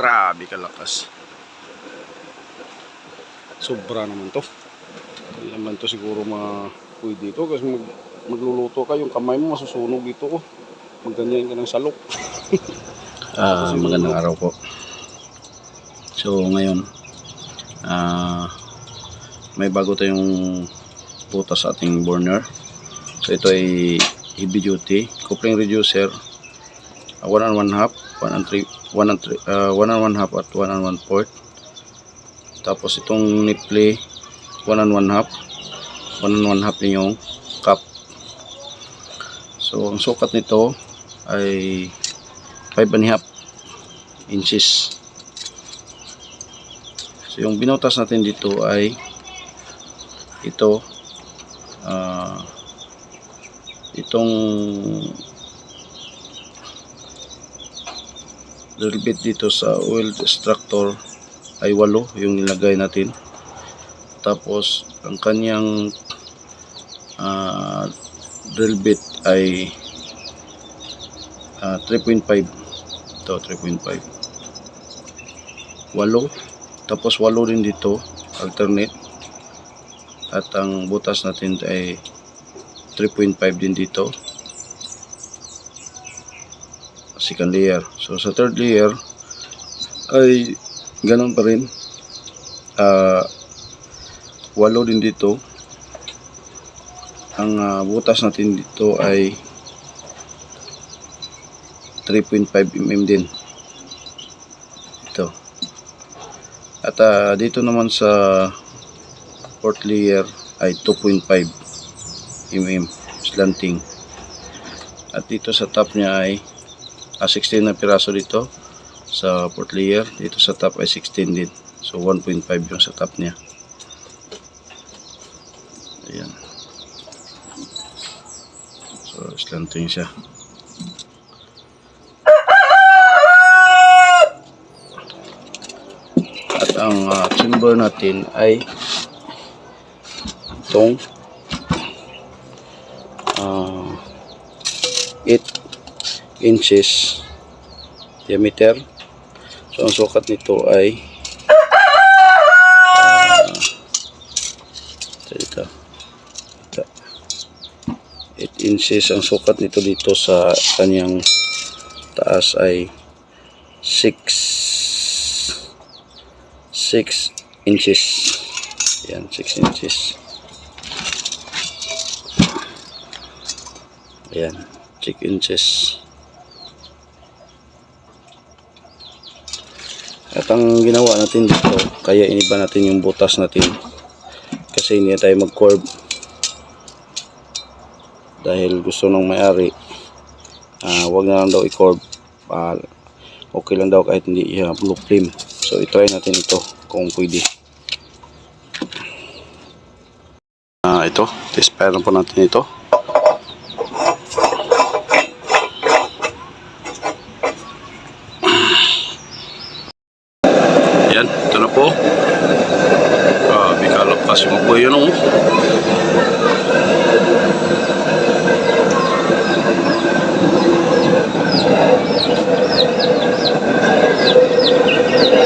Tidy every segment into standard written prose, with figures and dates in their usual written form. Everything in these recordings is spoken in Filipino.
Grabe kalakas. Sobra naman to. Hindi naman to siguro pwede ito kasi magluluto ka, yung kamay mo masusunog ito. Magganyan ka ng salok. Magandang araw po. So ngayon may bago tayong butas sa ating burner. So ito ay heavy duty coupling reducer, 1 and 1 half, 1 and 1 half at 1 and 1/4. Tapos itong nipple 1 and 1 half, 1 and 1 half din yung cup. So ang sukat nito ay 5 and a half inches. So yung binutas natin dito ay ito, itong drill bit dito sa oil extractor ay 8 yung nilagay natin. Tapos ang kanyang drill bit ay 3.5. Ito 3.5, 8. Tapos 8 din dito alternate. At ang butas natin ay 3.5 din dito, second layer. So sa third layer ay ganun pa rin, 8 din dito. Ang butas natin dito ay 3.5 mm din ito. At dito naman sa fourth layer ay 2.5 mm slanting. At dito sa top niya ay 16 na piraso dito sa fourth layer. Dito sa top ay 16 din. So 1.5 yung sa top niya. Ayan. So slanting siya. At ang chamber natin ay itong 8 inches diameter. So ang sukat nito ay ito, 8 inches ang sukat nito. Dito sa kanyang taas ay 6 inches. Yan, 6 inches. Ayan, 6 inches. At ang ginawa natin dito, kaya iniba natin yung butas natin kasi hindi tayo mag-curve dahil gusto ng may-ari wag na lang daw i-curve. Okay lang daw kahit hindi blue flame. So i-try natin ito kung pwede. Ito, test-fire na po natin ito. Yan, ito na po. Bikalakas yung apoy yun, oh.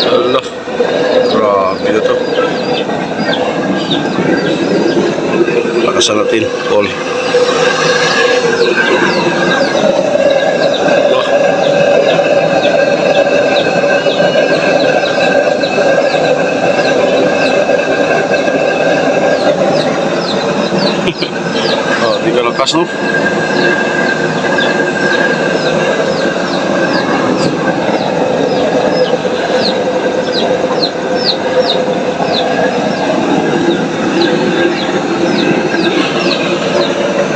Allah, grabe na to. Lakasan natin, Paul. Di ka lakas, no?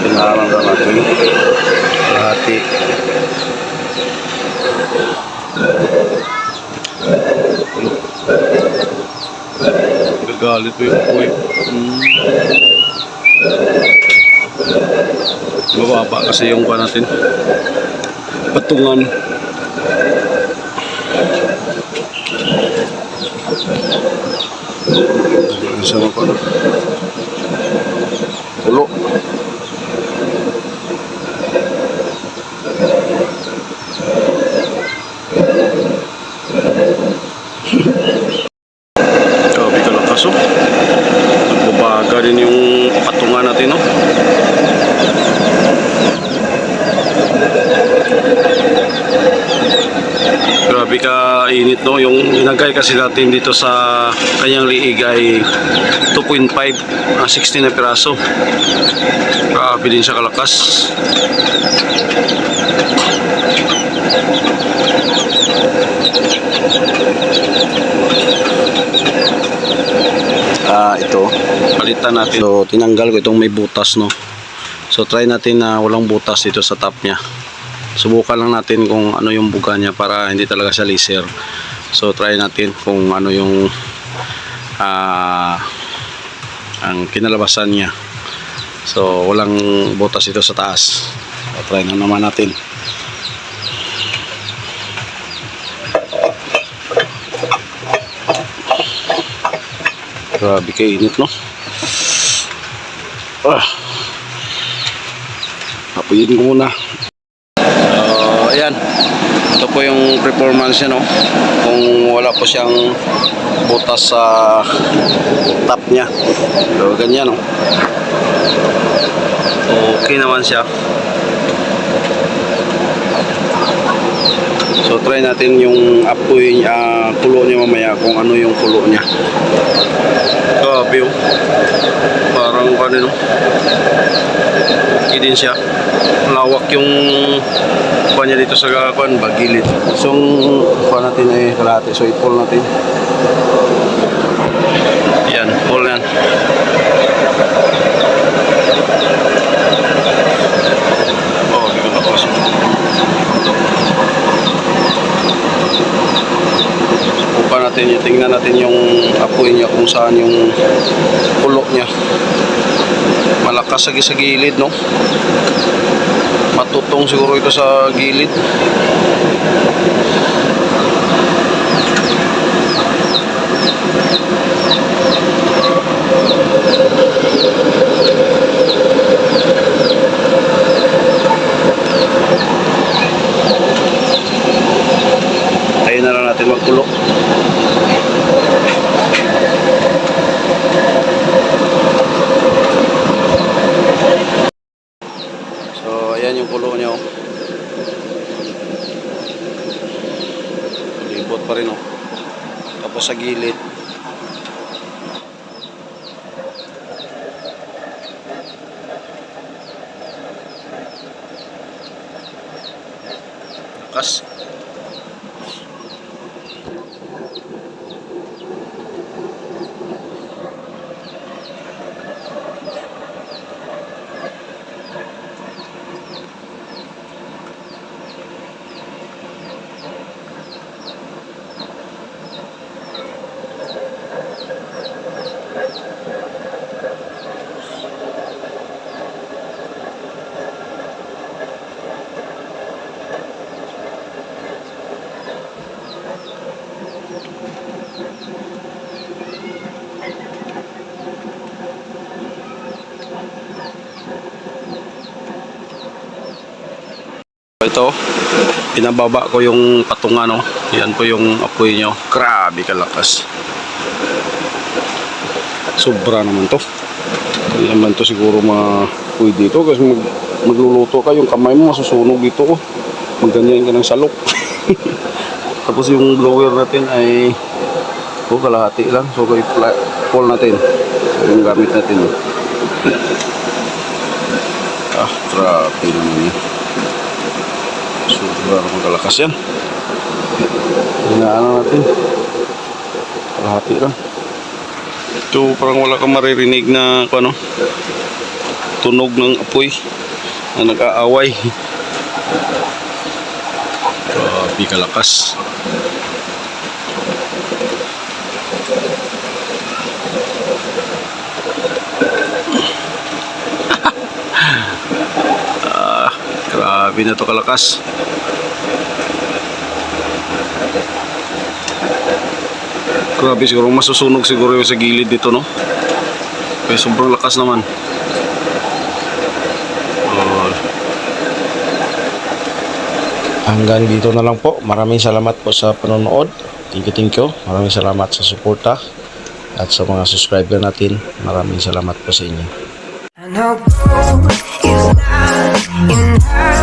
Pinahalang na natin lahati. Gagalit po yung apoy. Mababa kasi yung kuha natin, patungan. Sama pa ulo. Ganyan yung patungan natin, no? Grabe ka init, no? Yung inagay kasi natin dito sa kanyang liig ay 2.5, 16 na piraso. Grabe din siya kalakas. Ito, palitan natin. So, tinanggal ko itong may butas, no? So, try natin na walang butas dito sa top niya. Subukan lang natin kung ano yung buga niya para hindi talaga siya laser. So, try natin kung ano yung ang kinalabasan niya. So, walang butas ito sa taas. So, try na naman natin. Grabe kayo init, no? Apuyin ko muna. So, ayan. Ito po yung performance niya, no? Kung wala po siyang butas sa top niya. So, ganyan, no? Okay naman siya. So, try natin yung apoy, kulo niya mamaya, kung ano yung kulo niya. Grabe, oh. Parang ano, no? Okay din siya. Lawak yung kuha niya dito sa bagilid. So, kuha natin ay kalahati. So, i-pull natin. Yan, pull yan. Oh, hindi ko napasok. Subukan natin, tingnan natin yung apoy niya kung saan yung kulo niya. Malakas sa gilid, no? Matutong siguro ito sa gilid. Tayo na lang natin magkulo. So, ayan yung kulo niya, oh. Libot pa rin, oh. Tapos sa gilid. Lakas. Ito, pinababa ko yung patungan, no? Yan po yung apoy nyo. Grabe kalakas. Sobra naman to. Hindi naman to siguro pwede ito kasi magluluto ka, yung kamay mo masusunog ito, oh. Magganyan ka ng salok. Tapos yung blower natin ay kalahati lang. So i-pull natin yung gamit natin, oh. Grabe naman yun. Sobra naman kalakas yan. Hinaan natin. Kalahati lang. Ito parang wala kang maririnig na ano, tunog ng apoy na nag-aaway. Grabe kalakas. Grabe na to kalakas. Grabe, siguro masusunog siguro yung sa gilid dito, no? Kaya sobrang lakas naman. Hanggang dito na lang po. Maraming salamat po sa panonood. Thank you. Maraming salamat sa suporta. At sa mga subscriber natin, maraming salamat po sa inyo. I know gold is not enough.